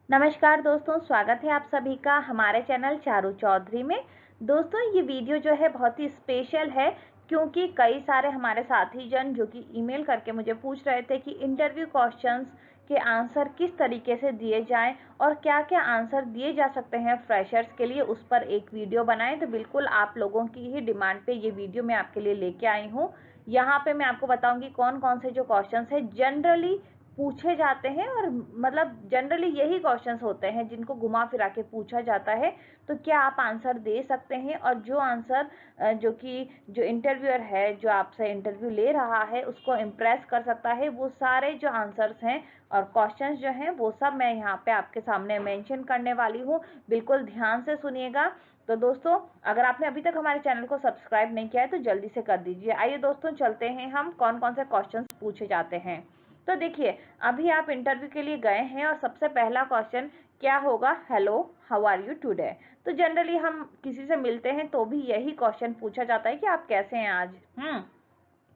नमस्कार दोस्तों, स्वागत है आप सभी का हमारे चैनल चारू चौधरी में। दोस्तों, ये वीडियो जो है बहुत ही स्पेशल है क्योंकि कई सारे हमारे साथी जन जो कि ईमेल करके मुझे पूछ रहे थे कि इंटरव्यू क्वेश्चंस के आंसर किस तरीके से दिए जाएं और क्या क्या आंसर दिए जा सकते हैं फ्रेशर्स के लिए, उस पर एक वीडियो बनाएं। तो बिल्कुल आप लोगों की ही डिमांड पे ये वीडियो मैं आपके लिए लेके आई हूँ। यहाँ पे मैं आपको बताऊंगी कौन कौन से जो क्वेश्चंस है जनरली पूछे जाते हैं और मतलब जनरली यही क्वेश्चंस होते हैं जिनको घुमा फिरा के पूछा जाता है। तो क्या आप आंसर दे सकते हैं और जो आंसर जो इंटरव्यूअर है, जो आपसे इंटरव्यू ले रहा है, उसको इम्प्रेस कर सकता है, वो सारे जो आंसर्स हैं और क्वेश्चंस जो हैं वो सब मैं यहाँ पे आपके सामने मेंशन करने वाली हूँ। बिल्कुल ध्यान से सुनिएगा। तो दोस्तों, अगर आपने अभी तक हमारे चैनल को सब्सक्राइब नहीं किया है तो जल्दी से कर दीजिए। आइए दोस्तों, चलते हैं हम कौन कौन से क्वेश्चंस पूछे जाते हैं। तो देखिए, अभी आप इंटरव्यू के लिए गए हैं और सबसे पहला क्वेश्चन क्या होगा? Hello, how are you today. तो जनरली हम किसी से मिलते हैं तो भी यही क्वेश्चन पूछा जाता है कि आप कैसे हैं आज।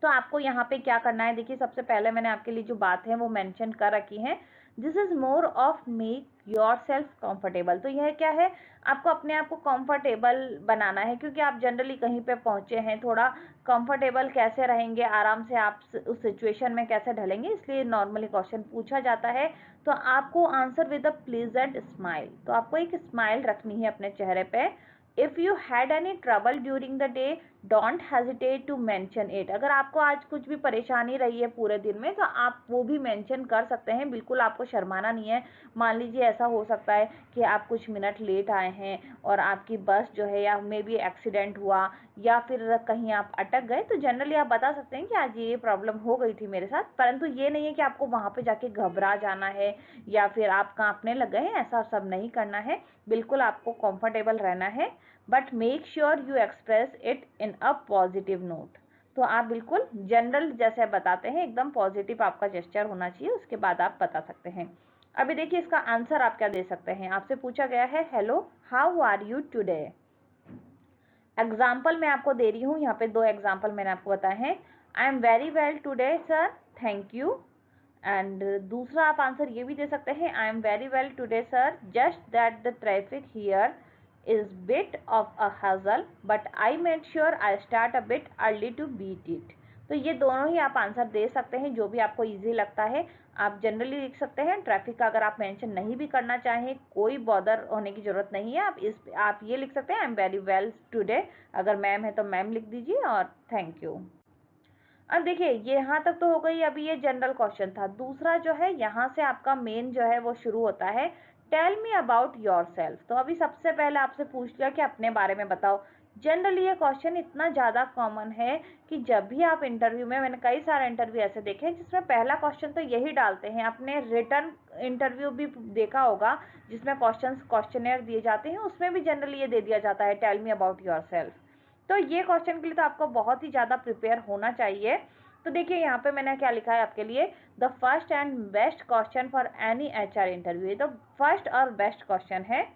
तो आपको यहाँ पे क्या करना है, देखिए सबसे पहले मैंने आपके लिए जो बात है वो मेंशन कर रखी है। This is more of make your self comfortable. तो यह क्या है, आपको अपने आप को कंफर्टेबल बनाना है क्योंकि आप जनरली कहीं पे पहुंचे हैं। थोड़ा कंफर्टेबल कैसे रहेंगे, आराम से आप उस सिचुएशन में कैसे ढलेंगे, इसलिए नॉर्मली क्वेश्चन पूछा जाता है। तो आपको answer with a pleasant smile. तो आपको एक स्माइल रखनी है अपने चेहरे पे। If you had any trouble during the day, don't hesitate to mention it. अगर आपको आज कुछ भी परेशानी रही है पूरे दिन में तो आप वो भी मेंशन कर सकते हैं, बिल्कुल आपको शर्माना नहीं है। मान लीजिए ऐसा हो सकता है कि आप कुछ मिनट लेट आए हैं और आपकी बस जो है या मे बी एक्सीडेंट हुआ या फिर कहीं आप अटक गए, तो जनरली आप बता सकते हैं कि आज ये प्रॉब्लम हो गई थी मेरे साथ। परंतु ये नहीं है कि आपको वहाँ पे जाके घबरा जाना है या फिर आप कांपने लग गए हैं, ऐसा सब नहीं करना है। बिल्कुल आपको कंफर्टेबल रहना है, but make sure you express it in a positive note. तो आप बिल्कुल जनरल जैसे बताते हैं, एकदम पॉजिटिव आपका जेस्चर होना चाहिए, उसके बाद आप बता सकते हैं। अभी देखिए इसका आंसर आप क्या दे सकते हैं। आपसे पूछा गया है hello, how are you today. Example मैं आपको दे रही हूँ, यहाँ पे दो एग्जाम्पल मैंने आपको बताए हैं। I am very well today sir, thank you. And दूसरा आप आंसर ये भी दे सकते हैं, I am very well today sir, just that the traffic here is bit of a hassle but I made sure I start a bit early to beat it. तो ये दोनों ही आप आंसर दे सकते हैं, जो भी आपको इजी लगता है। आप जनरली लिख सकते हैं। ट्रैफिक का अगर आप मेंशन नहीं भी करना चाहें, कोई बॉदर होने की जरूरत नहीं है। आप ये लिख सकते हैं, I am very well today. अगर मैम है तो मैम लिख दीजिए और थैंक यू। अब देखिए ये यहाँ तक तो हो गई, अभी ये जनरल क्वेश्चन था। दूसरा जो है, यहाँ से आपका मेन जो है वो शुरू होता है, tell me about yourself. तो अभी सबसे पहले आपसे पूछ लिया कि अपने बारे में बताओ। जनरली ये क्वेश्चन इतना ज़्यादा कॉमन है कि जब भी आप इंटरव्यू में, मैंने कई सारे इंटरव्यू ऐसे देखे हैं जिसमें पहला क्वेश्चन तो यही डालते हैं। आपने रिटर्न इंटरव्यू भी देखा होगा जिसमें क्वेश्चनेयर दिए जाते हैं, उसमें भी जनरली ये दे दिया जाता है, tell me about yourself. तो ये क्वेश्चन के लिए तो आपको बहुत ही ज़्यादा प्रिपेयर होना चाहिए। तो देखिए यहाँ पे मैंने क्या लिखा है आपके लिए, the first and best question for any HR interview. तो फर्स्ट और बेस्ट क्वेश्चन है।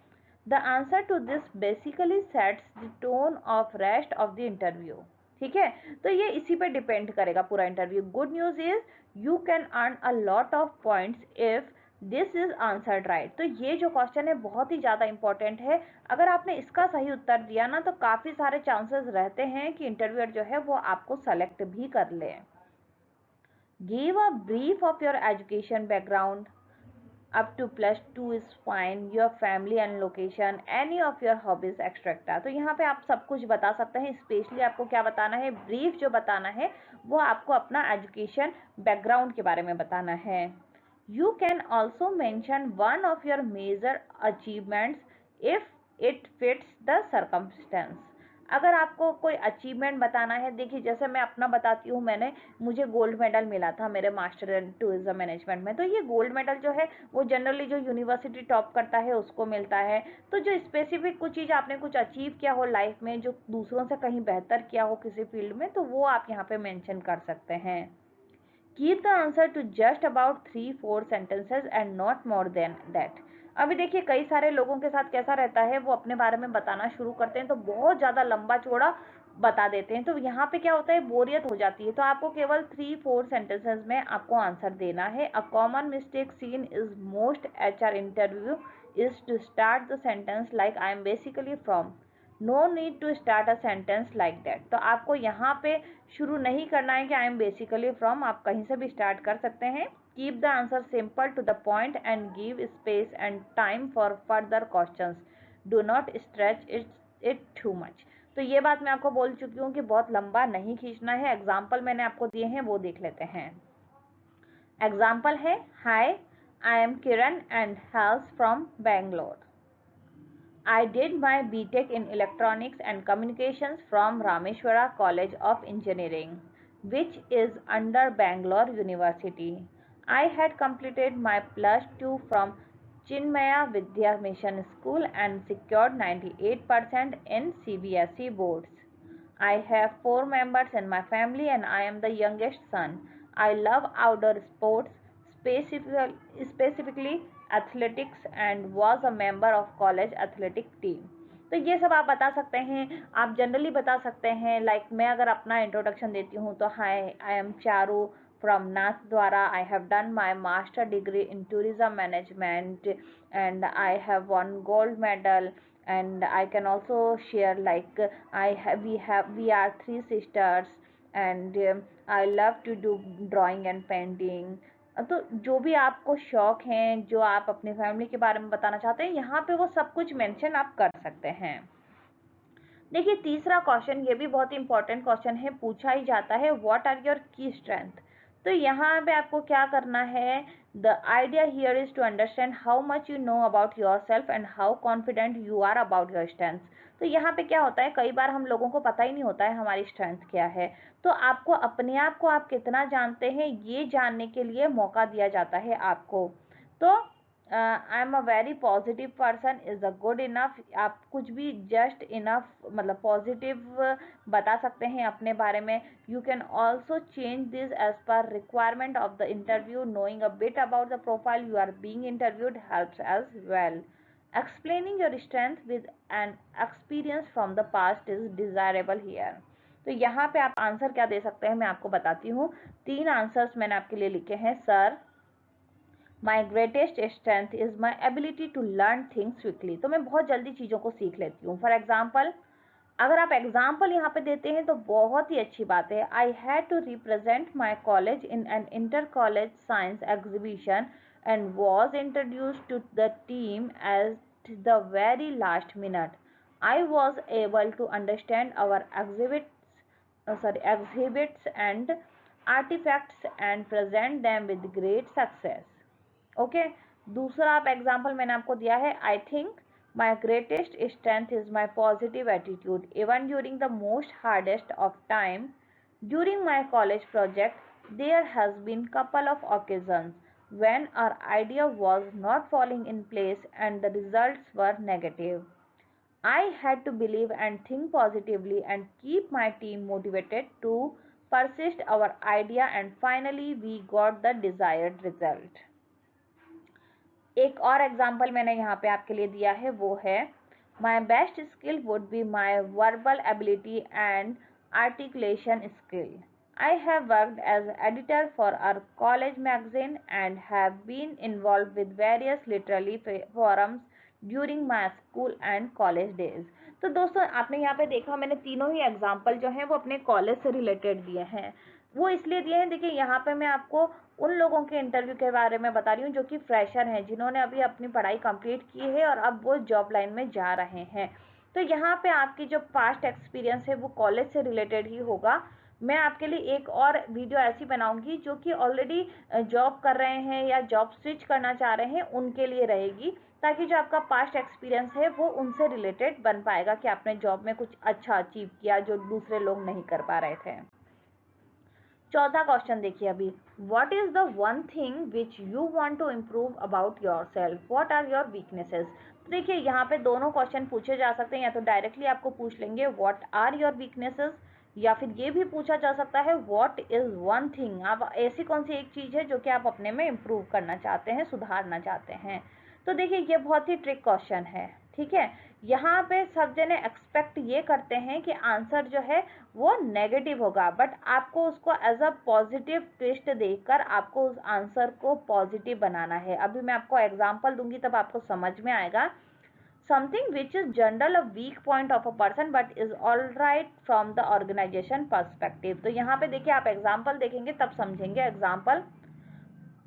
The answer to this basically sets the tone of rest of the interview. ठीक है, तो ये इसी पे डिपेंड करेगा पूरा interview. Good news is you can earn a lot of points if this is answered right. तो ये जो क्वेश्चन है बहुत ही ज़्यादा इंपॉर्टेंट है। अगर आपने इसका सही उत्तर दिया ना तो काफ़ी सारे चांसेस रहते हैं कि इंटरव्यूअर जो है वो आपको सेलेक्ट भी कर ले। Give a brief of your education background, up to +2 is fine, your family and location, any of your hobbies etcetera. तो यहाँ पे आप सब कुछ बता सकते हैं। स्पेशली आपको क्या बताना है, ब्रीफ जो बताना है वो आपको अपना एजुकेशन बैकग्राउंड के बारे में बताना है। You can also mention one of your major achievements if it fits the circumstances. अगर आपको कोई अचीवमेंट बताना है, देखिए जैसे मैं अपना बताती हूँ, मुझे गोल्ड मेडल मिला था मेरे मास्टर इन टूरिज्म मैनेजमेंट में। तो ये गोल्ड मेडल जो है वो जनरली जो यूनिवर्सिटी टॉप करता है उसको मिलता है। तो जो स्पेसिफिक कुछ चीज़ आपने कुछ अचीव किया हो लाइफ में, जो दूसरों से कहीं बेहतर किया हो किसी फील्ड में, तो वो आप यहाँ पे मेंशन कर सकते हैं। Keep the answer to just about 3-4 sentences and not more than that. अभी देखिए कई सारे लोगों के साथ कैसा रहता है, वो अपने बारे में बताना शुरू करते हैं तो बहुत ज़्यादा लंबा चौड़ा बता देते हैं, तो यहाँ पे क्या होता है, बोरियत हो जाती है। तो आपको केवल 3-4 सेंटेंसेस में आपको आंसर देना है। A common mistake seen is most HR interview is to start the sentence like I am basically from. No need to start a sentence like that. तो आपको यहाँ पे शुरू नहीं करना है कि आई एम बेसिकली फ्रॉम, आप कहीं से भी स्टार्ट कर सकते हैं। Keep the answer simple to the point and give space and time for further questions. Do not stretch it too much. तो ये बात मैं आपको बोल चुकी हूँ कि बहुत लंबा नहीं खींचना है। एग्जाम्पल मैंने आपको दिए हैं, वो देख लेते हैं। एग्जाम्पल है, hi I am Kiran and hails from Bangalore. I did my BTech in Electronics and Communications from Rameshwara College of Engineering, which is under Bangalore University. I had completed my plus 2 from Chinmaya Vidya Mission School and secured 98% in CBSE boards. I have 4 members in my family and I am the youngest son. I love outdoor sports, specifically athletics, and was a member of college athletic team. तो ये सब आप बता सकते हैं। आप generally बता सकते हैं, लाइक मैं अगर अपना इंट्रोडक्शन देती हूँ तो हाय आई एम चारू फ्रॉम नाथ द्वारा। I have done my master degree in tourism management and I have one gold medal and I can also share like we are 3 sisters and I love to do drawing and painting। तो जो भी आपको शौक हैं, जो आप अपनी family के बारे में बताना चाहते हैं, यहाँ पे वो सब कुछ मेंशन आप कर सकते हैं। देखिए तीसरा क्वेश्चन, ये भी बहुत इंपॉर्टेंट क्वेश्चन है, पूछा ही जाता है, what are your key strength. तो यहाँ पे आपको क्या करना है, the idea here is to understand how much you know about yourself and how confident you are about your strength. तो यहाँ पे क्या होता है, कई बार हम लोगों को पता ही नहीं होता है हमारी स्ट्रेंथ क्या है। तो आपको अपने आप को आप कितना जानते हैं, ये जानने के लिए मौका दिया जाता है आपको। तो आई am a very positive person is a good enough. आप कुछ भी जस्ट इनफ मतलब पॉजिटिव बता सकते हैं अपने बारे में। You can also change this as per requirement of the interview. Knowing a bit about the profile you are being interviewed helps as well. Explaining your strength with an experience from the past is desirable here. तो यहाँ पे आप answer क्या दे सकते हैं, मैं आपको बताती हूँ। 3 आंसर्स मैंने आपके लिए लिखे हैं। Sir, my greatest strength is my ability to learn things quickly. तो मैं बहुत जल्दी चीज़ों को सीख लेती हूँ। फॉर एग्जाम्पल, अगर आप एग्जाम्पल यहाँ पे देते हैं तो बहुत ही अच्छी बात है। I had to represent my college in an inter college science exhibition and was introduced to the team at the very last minute. I was able to understand our exhibits and artifacts and present them with great success। Okay दूसरा आप example मैंने आपको दिया है, I think my greatest strength is my positive attitude even during the most hardest of time. During my college project there has been couple of occasions when our idea was not falling in place and the results were negative. I had to believe and think positively and keep my team motivated to persist our idea, and finally we got the desired result। एक और example मैंने यहाँ पे आपके लिए दिया है, वो है my best skill would be my verbal ability and articulation skill. I have worked as editor for our college magazine and have been involve with various literary forums during my school and college days. तो दोस्तों आपने यहाँ पे देखा, मैंने तीनों ही example जो हैं वो अपने कॉलेज से रिलेटेड दिए हैं। वो इसलिए दिए हैं, देखिए यहाँ पे मैं आपको उन लोगों के इंटरव्यू के बारे में बता रही हूँ जो कि फ्रेशर हैं, जिन्होंने अभी अपनी पढ़ाई कंप्लीट की है और अब वो जॉब लाइन में जा रहे हैं। तो यहाँ पे आपकी जो पास्ट एक्सपीरियंस है वो कॉलेज से रिलेटेड ही होगा। मैं आपके लिए एक और वीडियो ऐसी बनाऊंगी जो कि ऑलरेडी जॉब कर रहे हैं या जॉब स्विच करना चाह रहे हैं उनके लिए रहेगी, ताकि जो आपका पास्ट एक्सपीरियंस है वो उनसे रिलेटेड बन पाएगा कि आपने जॉब में कुछ अच्छा अचीव किया जो दूसरे लोग नहीं कर पा रहे थे। चौथा क्वेश्चन देखिए अभी, what is the one thing which you want to improve about yourself, what are your weaknesses. देखिए यहाँ पे दोनों क्वेश्चन पूछे जा सकते हैं, या तो डायरेक्टली आपको पूछ लेंगे व्हाट आर योर वीकनेसेस, या फिर ये भी पूछा जा सकता है व्हाट इज वन थिंग, आप ऐसी कौन सी एक चीज़ है जो कि आप अपने में इम्प्रूव करना चाहते हैं, सुधारना चाहते हैं। तो देखिए ये बहुत ही ट्रिक क्वेश्चन है, ठीक है। यहाँ पे सब जने एक्सपेक्ट ये करते हैं कि आंसर जो है वो नेगेटिव होगा, बट आपको उसको एज अ पॉजिटिव ट्विस्ट देकर आपको उस आंसर को पॉजिटिव बनाना है। अभी मैं आपको एग्जांपल दूंगी तब आपको समझ में आएगा। Something which is general a weak point of a person but is all right from the organization perspective. तो यहाँ पे देखिए, आप एग्जाम्पल देखेंगे तब समझेंगे। Example,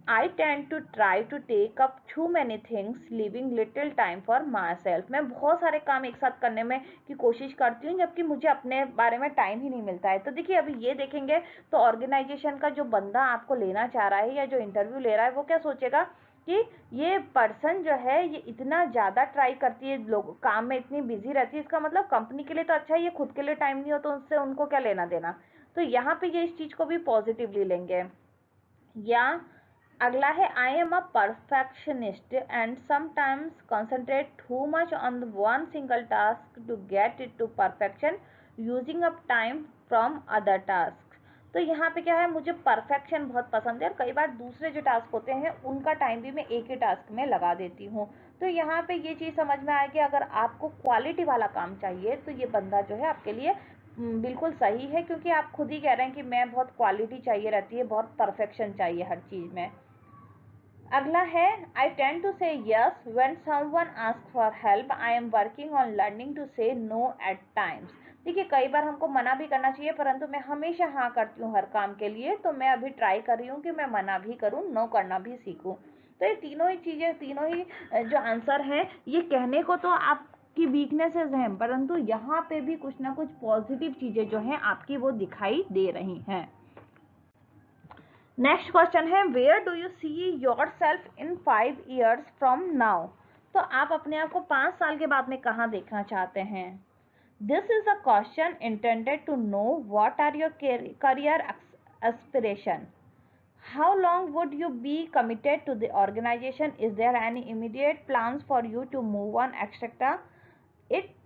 I tend to try to take up too many things, leaving little time for myself. मैं बहुत सारे काम एक साथ करने में की कोशिश करती हूँ, जबकि मुझे अपने बारे में टाइम ही नहीं मिलता है। तो देखिए, अभी ये देखेंगे तो ऑर्गेनाइजेशन का जो बंदा आपको लेना चाह रहा है या जो इंटरव्यू ले रहा है, वो क्या सोचेगा कि ये पर्सन जो है ये इतना ज़्यादा ट्राई करती है, लोग काम में इतनी बिजी रहती है, इसका मतलब कंपनी के लिए तो अच्छा है, ये खुद के लिए टाइम नहीं हो तो उससे उनको क्या लेना देना। तो यहाँ पे ये इस चीज़ को भी पॉजिटिवली लेंगे। या अगला है, I am a perfectionist and sometimes concentrate too much on one single task to get it to perfection using up time from other task. तो यहाँ पे क्या है, मुझे परफेक्शन बहुत पसंद है और कई बार दूसरे जो टास्क होते हैं उनका टाइम भी मैं एक ही टास्क में लगा देती हूँ। तो यहाँ पे ये चीज़ समझ में आएगी, अगर आपको क्वालिटी वाला काम चाहिए तो ये बंदा जो है आपके लिए बिल्कुल सही है, क्योंकि आप खुद ही कह रहे हैं कि मैं बहुत क्वालिटी चाहिए रहती है, बहुत परफेक्शन चाहिए हर चीज़ में। अगला है, I tend to say yes when someone ask for help, I am working on learning to say no at times. देखिए, कई बार हमको मना भी करना चाहिए, परंतु मैं हमेशा हाँ करती हूँ हर काम के लिए। तो मैं अभी ट्राई कर रही हूँ कि मैं मना भी करूँ, नो करना भी सीखूँ। तो ये तीनों ही चीज़ें, तीनों ही जो आंसर हैं, ये कहने को तो आप की वीकनेसेस हैं, परंतु यहाँ पे भी कुछ ना कुछ पॉजिटिव चीज़ें जो हैं आपकी वो दिखाई दे रही हैं। नेक्स्ट क्वेश्चन है, where do you see yourself in 5 years from now. तो आप अपने आप को 5 साल के बाद में कहाँ देखना चाहते हैं। This is a question intended to know what are your career aspiration. How long would you be committed to the organization, is there any immediate plans for you to move on etcetera.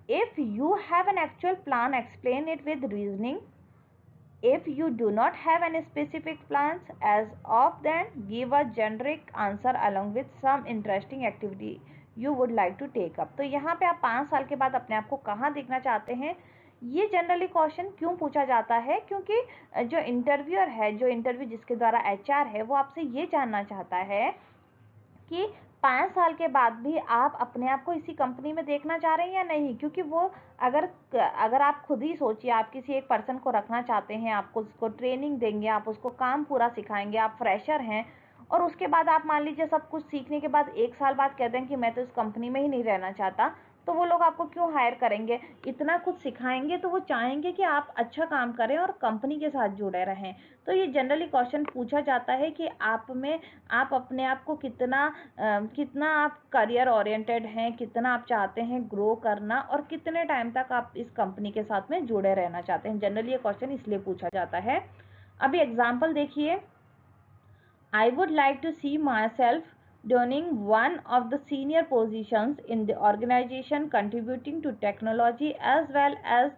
If you have an actual plan, explain it with reasoning. If you do not have any specific plans as of then, give a generic answer along with some interesting activity you would like to take up. तो यहाँ पे आप 5 साल के बाद अपने आप को कहाँ देखना चाहते हैं, ये जनरली क्वेश्चन क्यों पूछा जाता है, क्योंकि जो इंटरव्यूअर है, जो इंटरव्यू जिसके द्वारा HR है, वो आपसे ये जानना चाहता है कि 5 साल के बाद भी आप अपने आप को इसी कंपनी में देखना चाह रहे हैं या नहीं। क्योंकि वो अगर आप खुद ही सोचिए, आप किसी एक पर्सन को रखना चाहते हैं, आपको उसको ट्रेनिंग देंगे, आप उसको काम पूरा सिखाएंगे, आप फ्रेशर हैं, और उसके बाद आप मान लीजिए सब कुछ सीखने के बाद 1 साल बाद कहते हैं कि मैं तो इस कंपनी में ही नहीं रहना चाहता, तो वो लोग आपको क्यों हायर करेंगे। इतना कुछ सिखाएंगे तो वो चाहेंगे कि आप अच्छा काम करें और कंपनी के साथ जुड़े रहें। तो ये जनरली क्वेश्चन पूछा जाता है कि आप अपने आप को कितना आप करियर ओरिएंटेड हैं, कितना आप चाहते हैं ग्रो करना, और कितने टाइम तक आप इस कंपनी के साथ में जुड़े रहना चाहते हैं। जनरली ये क्वेश्चन इसलिए पूछा जाता है। अभी एग्जाम्पल देखिए, I would like to see myself donning one of the senior positions in the organization, contributing to technology as well as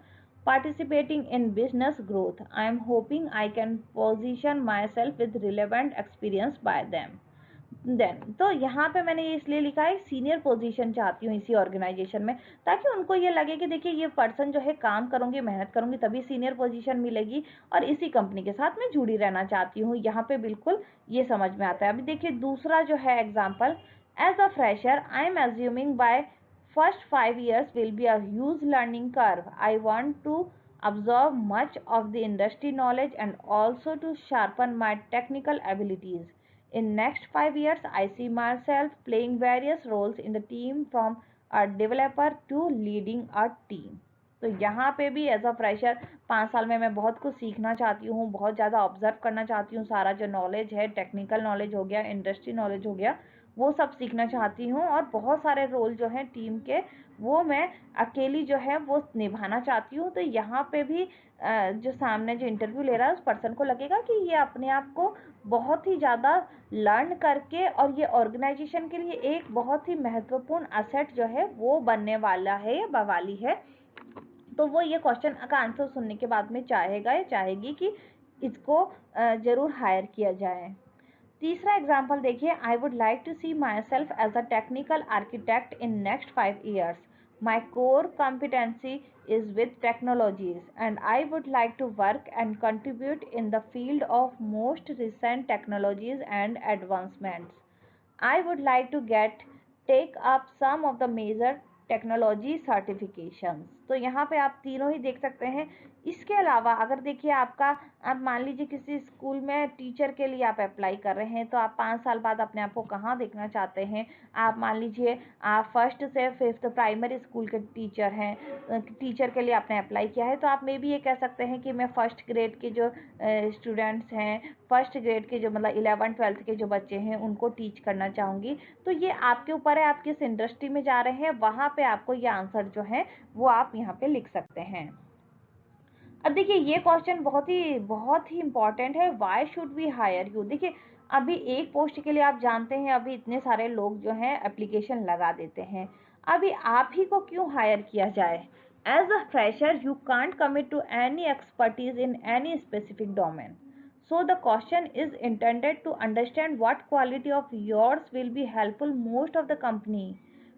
participating in business growth. I am hoping I can position myself with relevant experience by them. तो यहाँ पे मैंने ये इसलिए लिखा है, senior position चाहती हूँ इसी ऑर्गेनाइजेशन में, ताकि उनको ये लगे कि देखिए ये पर्सन जो है काम करूँगी, मेहनत करूँगी, तभी सीनियर पोजीशन मिलेगी, और इसी कंपनी के साथ मैं जुड़ी रहना चाहती हूँ। यहाँ पे बिल्कुल ये समझ में आता है। अभी देखिए दूसरा जो है example, as a fresher I am assuming by first 5 years will be a huge learning curve. I want to absorb much of the industry knowledge and also to sharpen my technical abilities. In next 5 years, I see myself playing various roles in the team from a developer to leading a team. तो यहाँ पे भी as a fresher 5 साल में मैं बहुत कुछ सीखना चाहती हूँ, बहुत ज़्यादा ऑब्जर्व करना चाहती हूँ, सारा जो नॉलेज है, टेक्निकल नॉलेज हो गया, इंडस्ट्री नॉलेज हो गया, वो सब सीखना चाहती हूँ, और बहुत सारे रोल जो हैं टीम के, वो मैं अकेली जो है वो निभाना चाहती हूँ। तो यहाँ पे भी जो सामने जो इंटरव्यू ले रहा है उस पर्सन को लगेगा कि ये अपने आप को बहुत ही ज़्यादा लर्न करके, और ये ऑर्गेनाइजेशन के लिए एक बहुत ही महत्वपूर्ण असेट जो है वो बनने वाला है या वाली है। तो वो ये क्वेश्चन का आंसर सुनने के बाद में चाहेगा या चाहेगी कि इसको जरूर हायर किया जाए। तीसरा एग्जाम्पल देखिए, I would like to see myself as a technical architect in next 5 years. My core competency is with technologies, and I would like to work and contribute in the field of most recent technologies and advancements. I would like to take up some of the major technology certifications. तो यहाँ पे आप तीनों ही देख सकते हैं। इसके अलावा अगर देखिए आपका, आप मान लीजिए किसी स्कूल में टीचर के लिए आप अप्लाई कर रहे हैं, तो आप 5 साल बाद अपने आप को कहाँ देखना चाहते हैं। आप मान लीजिए आप 1st से 5th प्राइमरी स्कूल के टीचर हैं, टीचर के लिए आपने अप्लाई किया है, तो आप मे भी ये कह सकते हैं कि मैं 1st ग्रेड के जो स्टूडेंट्स हैं, 1st ग्रेड के जो मतलब 11th 12th के जो बच्चे हैं उनको टीच करना चाहूँगी। तो ये आपके ऊपर है, आप किस इंडस्ट्री में जा रहे हैं, वहाँ पे आपको ये आंसर जो है वो आप यहाँ पे लिख सकते हैं। अब देखिए ये क्वेश्चन बहुत ही इंपॉर्टेंट है। Why should we hire you. देखिए अभी एक पोस्ट के लिए आप जानते हैं अभी इतने सारे लोग जो हैं एप्लीकेशन लगा देते हैं, अभी आप ही को क्यों हायर किया जाए। As a fresher you can't commit to any expertise in any specific domain, so the question is intended to understand what quality of yours will be helpful most of the company.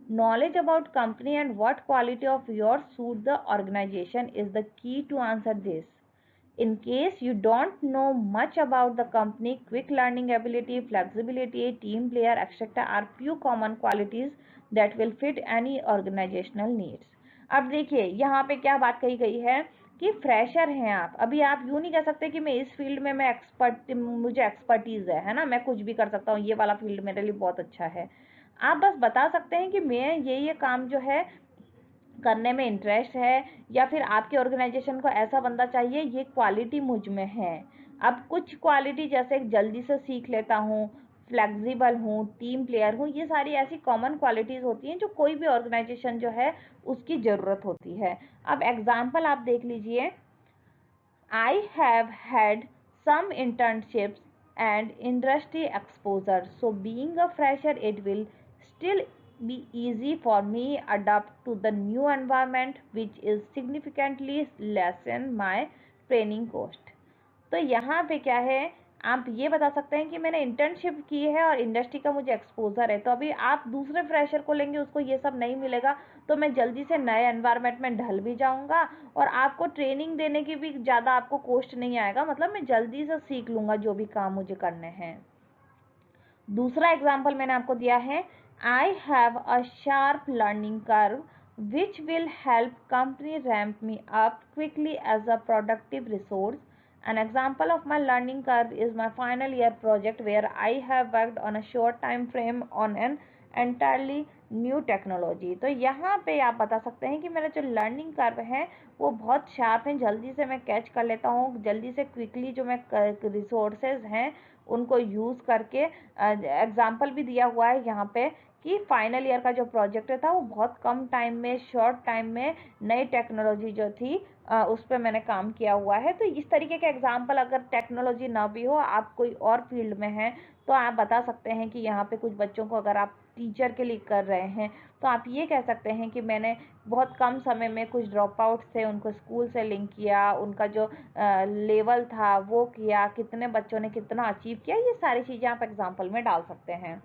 Knowledge about company and what quality of yours suit the organization is the key to answer this. In case you don't know much about the company, quick learning ability, flexibility, team player, etc. are few common qualities that will fit any organizational needs. अब देखिए यहाँ पे क्या बात कही गई है कि फ्रेशर हैं आप, अभी आप यूँ नहीं कह सकते कि मैं इस फील्ड में मैं मुझे एक्सपर्टीज़ है ना, मैं कुछ भी कर सकता हूँ, ये वाला फील्ड मेरे लिए बहुत अच्छा है। आप बस बता सकते हैं कि मैं ये काम जो है करने में इंटरेस्ट है, या फिर आपके ऑर्गेनाइजेशन को ऐसा बंदा चाहिए, ये क्वालिटी मुझ में है। अब कुछ क्वालिटी जैसे जल्दी से सीख लेता हूँ, फ्लेक्सिबल हूँ, टीम प्लेयर हूँ, ये सारी ऐसी कॉमन क्वालिटीज़ होती हैं जो कोई भी ऑर्गेनाइजेशन जो है उसकी ज़रूरत होती है। अब एग्जाम्पल आप देख लीजिए, I have had some internships and industry exposure, so being a fresher it will still be easy for me adapt to the new environment, which is significantly lessen my training cost. तो यहाँ पे क्या है, आप ये बता सकते हैं कि मैंने इंटर्नशिप की है और इंडस्ट्री का मुझे एक्सपोजर है। तो अभी आप दूसरे फ्रेशर को लेंगे, उसको ये सब नहीं मिलेगा, तो मैं जल्दी से नए एनवायरनमेंट में ढल भी जाऊंगा और आपको ट्रेनिंग देने की भी ज़्यादा आपको कॉस्ट नहीं आएगा, मतलब मैं जल्दी से सीख लूँगा जो भी काम मुझे करने हैं। दूसरा एग्जाम्पल मैंने आपको दिया है, I have a sharp learning curve which will help company ramp me up quickly as a productive resource. An example of my learning curve is my final year project where I have worked on a short time frame on an entirely new technology. तो यहाँ पे आप बता सकते हैं कि मेरा जो लर्निंग कर्व है वो बहुत शार्प है, जल्दी से मैं कैच कर लेता हूँ, जल्दी से क्विकली जो मैं रिसोर्सेज हैं उनको यूज़ करके, एग्जाम्पल भी दिया हुआ है यहाँ पे कि फाइनल ईयर का जो प्रोजेक्ट था वो बहुत कम टाइम में, शॉर्ट टाइम में नई टेक्नोलॉजी जो थी उस पर मैंने काम किया हुआ है। तो इस तरीके के एग्जाम्पल, अगर टेक्नोलॉजी ना भी हो, आप कोई और फील्ड में हैं, तो आप बता सकते हैं कि यहाँ पे कुछ बच्चों को अगर आप टीचर के लिए कर रहे हैं तो आप ये कह सकते हैं कि मैंने बहुत कम समय में कुछ ड्रॉप आउट थे उनको स्कूल से लिंक किया, उनका जो लेवल था वो किया, कितने बच्चों ने कितना अचीव किया, ये सारी चीज़ें आप एग्जाम्पल में डाल सकते हैं।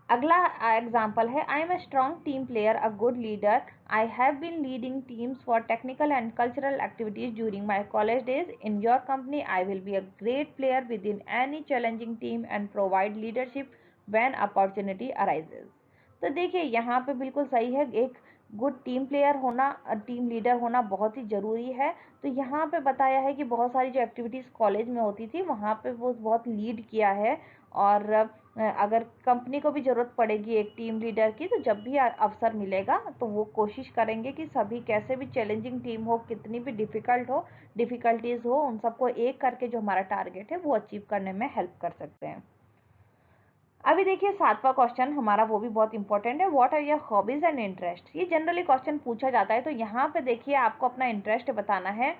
अगला एग्जाम्पल है, I am a strong team player, a good leader, I have been leading teams for technical and cultural activities during my college days. In your company I will be a great player within any challenging team and provide leadership when opportunity arises. तो देखिए यहाँ पे बिल्कुल सही है, एक good team player होना, team leader होना बहुत ही ज़रूरी है। तो यहाँ पे बताया है कि बहुत सारी जो एक्टिविटीज़ कॉलेज में होती थी वहाँ पे वो बहुत लीड किया है, और अगर कंपनी को भी ज़रूरत पड़ेगी एक टीम लीडर की, तो जब भी अवसर मिलेगा तो वो कोशिश करेंगे कि सभी, कैसे भी चैलेंजिंग टीम हो, कितनी भी डिफ़िकल्टीज़ हो, उन सबको एक करके जो हमारा टारगेट है वो अचीव करने में हेल्प कर सकते हैं। अभी देखिए 7वां क्वेश्चन हमारा, वो भी बहुत इंपॉर्टेंट है, what are your hobbies and interest. ये जनरली क्वेश्चन पूछा जाता है, तो यहाँ पे देखिए आपको अपना इंटरेस्ट बताना है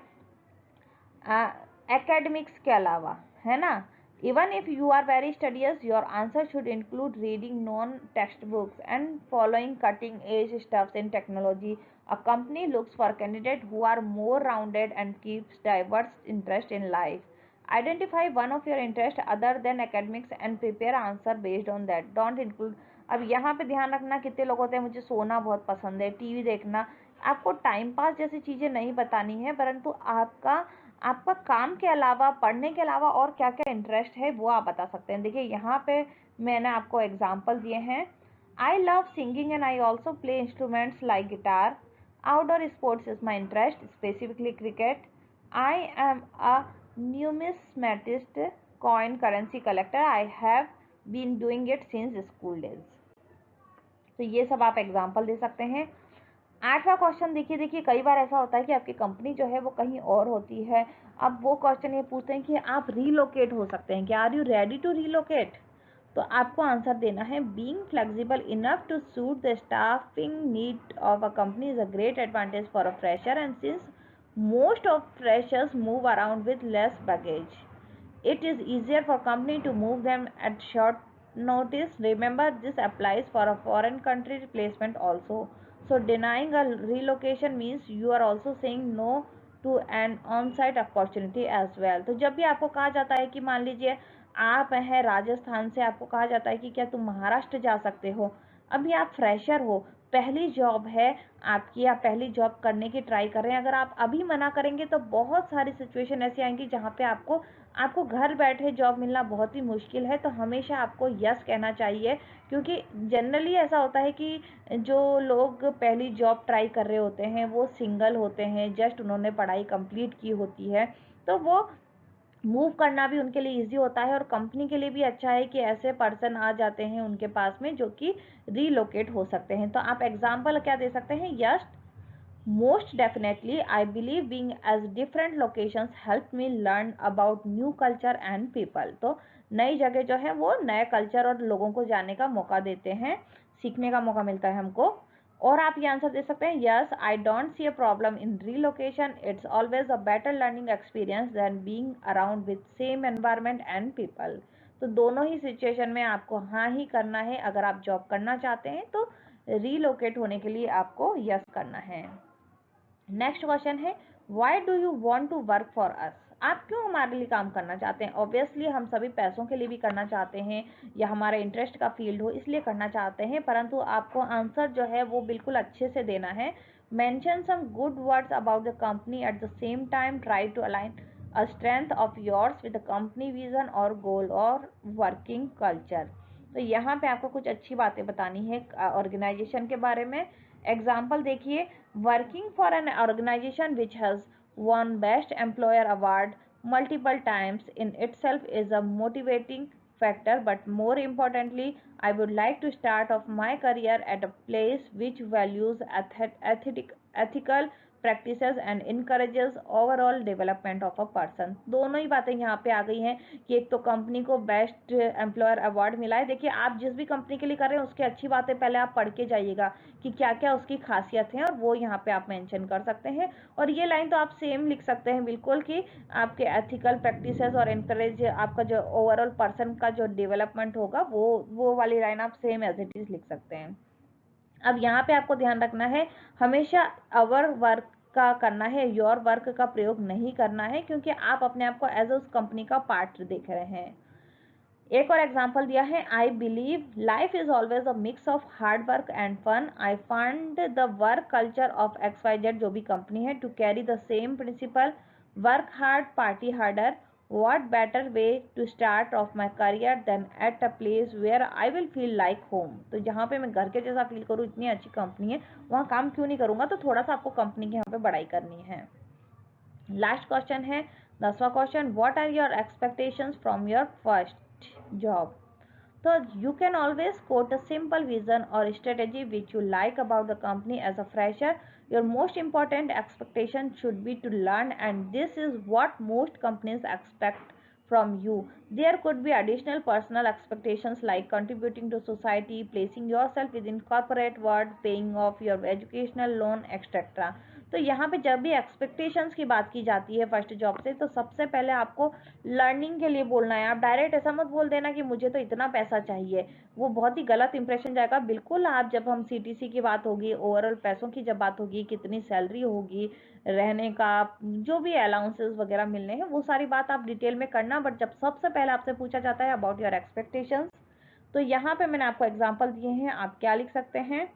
एकेडमिक्स के अलावा, है ना। Even if you are very studious, your answer should include reading non-textbooks and following cutting-edge stuff in technology. A company looks for candidates who are more rounded and keeps diverse interest in life. Identify one of your interests other than academics and prepare answer based on that. Don't include अब यहाँ पे ध्यान रखना, कितने लोग होते हैं मुझे सोना बहुत पसंद है, टीवी देखना। आपको टाइम पास जैसी चीज़ें नहीं बतानी है, परंतु आपका आपका काम के अलावा, पढ़ने के अलावा और क्या क्या इंटरेस्ट है वो आप बता सकते हैं। देखिए यहाँ पे मैंने आपको एग्जाम्पल दिए हैं। I love singing and I also play instruments like guitar. Outdoor sports is my interest, specifically cricket. I am a numismatist, coin currency collector. I have been doing it since school days. तो ये सब आप example दे सकते हैं। 8वां question देखिए कई बार ऐसा होता है कि आपकी कंपनी जो है वो कहीं और होती है। अब वो क्वेश्चन ये पूछते हैं कि आप रीलोकेट हो सकते हैं क्या, are you ready to relocate? तो आपको आंसर देना है, being flexible enough to suit the staffing need of a company is a great advantage for a fresher, and since most of freshers move around with less baggage, it is easier for company to move them at short notice. Remember, this applies for a foreign country replacement also. So denying a relocation means you are also saying no to an on-site opportunity as well. तो जब भी आपको कहा जाता है कि मान लीजिए आप हैं राजस्थान से, आपको कहा जाता है कि क्या तुम महाराष्ट्र जा सकते हो, अभी आप फ्रेशर हो, पहली जॉब है आपकी, आप पहली जॉब करने की ट्राई कर रहे हैं, अगर आप अभी मना करेंगे तो बहुत सारी सिचुएशन ऐसी आएंगी जहाँ पे आपको आपको घर बैठे जॉब मिलना बहुत ही मुश्किल है। तो हमेशा आपको यस कहना चाहिए, क्योंकि जनरली ऐसा होता है कि जो लोग पहली जॉब ट्राई कर रहे होते हैं वो सिंगल होते हैं, जस्ट उन्होंने पढ़ाई कंप्लीट की होती है, तो वो मूव करना भी उनके लिए इजी होता है और कंपनी के लिए भी अच्छा है कि ऐसे पर्सन आ जाते हैं उनके पास में जो कि रीलोकेट हो सकते हैं। तो आप एग्जाम्पल क्या दे सकते हैं, yes most definitely I believe being as different locations helped me learn about new culture and people। तो नई जगह जो है वो नए कल्चर और लोगों को जानने का मौका देते हैं, सीखने का मौका मिलता है हमको। और आप ये आंसर दे सकते हैं, yes I don't see a problem in relocation, it's always a better learning experience than being around with same environment and people. तो दोनों ही सिचुएशन में आपको हाँ ही करना है। अगर आप जॉब करना चाहते हैं तो रीलोकेट होने के लिए आपको यस करना है। नेक्स्ट क्वेश्चन है, why do you want to work for us? आप क्यों हमारे लिए काम करना चाहते हैं? ऑब्वियसली हम सभी पैसों के लिए भी करना चाहते हैं या हमारे इंटरेस्ट का फील्ड हो इसलिए करना चाहते हैं, परंतु आपको आंसर जो है वो बिल्कुल अच्छे से देना है। Mention some good words about the company, at the same time try to align a strength of yours with the company vision और गोल और वर्किंग कल्चर। तो यहाँ पे आपको कुछ अच्छी बातें बतानी है ऑर्गेनाइजेशन के बारे में। एग्जाम्पल देखिए, working for an organization which has won Best Employer Award multiple times in itself is a motivating factor, but more importantly, I would like to start off my career at a place which values ethical practices and encourages overall development of a person। दोनों ही बातें यहाँ पे आ गई हैं कि एक तो company को बेस्ट एम्प्लॉयर अवार्ड मिला है। देखिए आप जिस भी कंपनी के लिए कर रहे हैं उसकी अच्छी बातें पहले आप पढ़ के जाइएगा कि क्या क्या उसकी खासियत है, और वो यहाँ पे आप मेंशन कर सकते हैं। और ये लाइन तो आप सेम लिख सकते हैं बिल्कुल कि आपके एथिकल प्रैक्टिसेस और इनकरेज आपका जो ओवरऑल पर्सन का जो डेवलपमेंट होगा वो वाली लाइन आप सेम एज इट इज लिख सकते हैं। अब यहाँ पे आपको ध्यान रखना है, हमेशा अवर वर्क का करना है, योर वर्क का प्रयोग नहीं करना है, क्योंकि आप अपने आप को एज उस कंपनी का पार्ट देख रहे हैं। एक और एग्जाम्पल दिया है, I believe life is always a mix of hard work and fun. I find the work culture of XYZ जो भी कंपनी है to carry the same principle, work hard party harder. what better way to start off my career than at a place where I will feel like home। तो जहाँ पे मैं घर के जैसा फील करूँ, इतनी अच्छी कंपनी है, वहाँ काम क्यों नहीं करूँगा। तो थोड़ा सा आपको कंपनी के यहाँ पे बढ़ाई करनी है। लास्ट क्वेश्चन है 10वां question, what are your expectations from your first job? So you can always quote a simple vision or strategy which you like about the company as a fresher. Your most important expectation should be to learn, and this is what most companies expect from you. There could be additional personal expectations like contributing to society, placing yourself within corporate world, paying off your educational loan, etc. तो यहाँ पे जब भी expectations की बात की जाती है फर्स्ट जॉब से, तो सबसे पहले आपको लर्निंग के लिए बोलना है। आप डायरेक्ट ऐसा मत बोल देना कि मुझे तो इतना पैसा चाहिए, वो बहुत ही गलत इंप्रेशन जाएगा। बिल्कुल आप जब हम CTC की बात होगी, ओवरऑल पैसों की जब बात होगी, कितनी सैलरी होगी, रहने का जो भी अलाउंसेस वगैरह मिलने हैं, वो सारी बात आप डिटेल में करना। बट जब सबसे पहले आपसे पूछा जाता है अबाउट योर एक्सपेक्टेशंस, तो यहाँ पे मैंने आपको एग्जाम्पल दिए हैं, आप क्या लिख सकते हैं?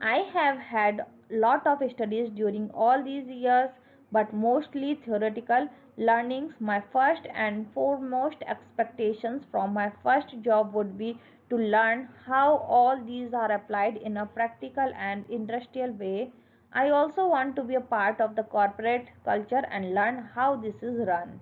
I have had lot of studies during all these years, but mostly theoretical learnings. My first and foremost expectations from my first job would be to learn how all these are applied in a practical and industrial way. I also want to be a part of the corporate culture and learn how this is run.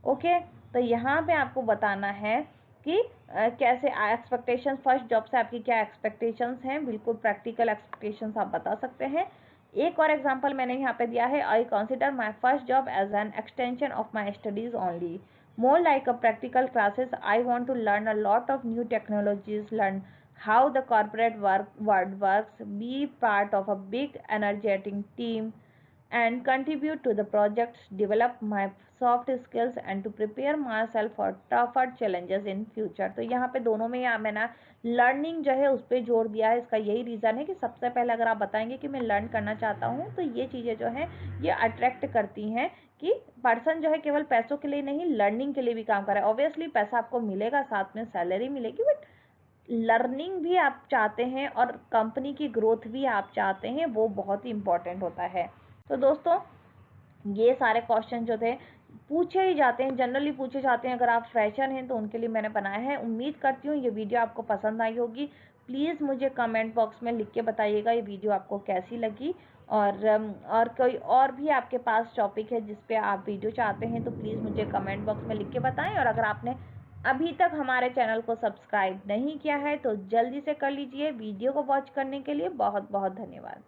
Okay, तो यहाँ पे आपको बताना है कि कैसे expectations, first job से आपकी क्या एक्सपेक्टेशंस हैं, बिल्कुल प्रैक्टिकल एक्सपेक्टेशंस आप बता सकते हैं। एक और एग्जांपल मैंने यहाँ पे दिया है, I consider my first job as an extension of my studies only, more like a practical classes. I want to learn a lot of new technologies, learn how the corporate world works, be part of a big energetic team and contribute to the projects, develop my soft skills and to prepare myself for tougher challenges in future। तो यहाँ पे दोनों में मैंने learning जो है उस पर जोड़ दिया है। इसका यही रीज़न है कि सबसे पहले अगर आप बताएंगे कि मैं लर्न करना चाहता हूँ तो ये चीज़ें जो हैं ये अट्रैक्ट करती हैं कि पर्सन जो है केवल पैसों के लिए नहीं, लर्निंग के लिए भी काम कर रहा है। ऑब्वियसली पैसा आपको मिलेगा, साथ में सैलरी मिलेगी, बट लर्निंग भी आप चाहते हैं और कंपनी की ग्रोथ भी आप चाहते हैं, वो बहुत ही इंपॉर्टेंट होता है। तो दोस्तों ये सारे क्वेश्चन जो थे पूछे ही जाते हैं, जनरली पूछे जाते हैं। अगर आप फ्रेशर हैं तो उनके लिए मैंने बनाया है। उम्मीद करती हूँ ये वीडियो आपको पसंद आई होगी। प्लीज़ मुझे कमेंट बॉक्स में लिख के बताइएगा ये वीडियो आपको कैसी लगी, और कोई और भी आपके पास टॉपिक है जिस पे आप वीडियो चाहते हैं तो प्लीज़ मुझे कमेंट बॉक्स में लिख के बताएं। और अगर आपने अभी तक हमारे चैनल को सब्सक्राइब नहीं किया है तो जल्दी से कर लीजिए। वीडियो को वॉच करने के लिए बहुत बहुत धन्यवाद।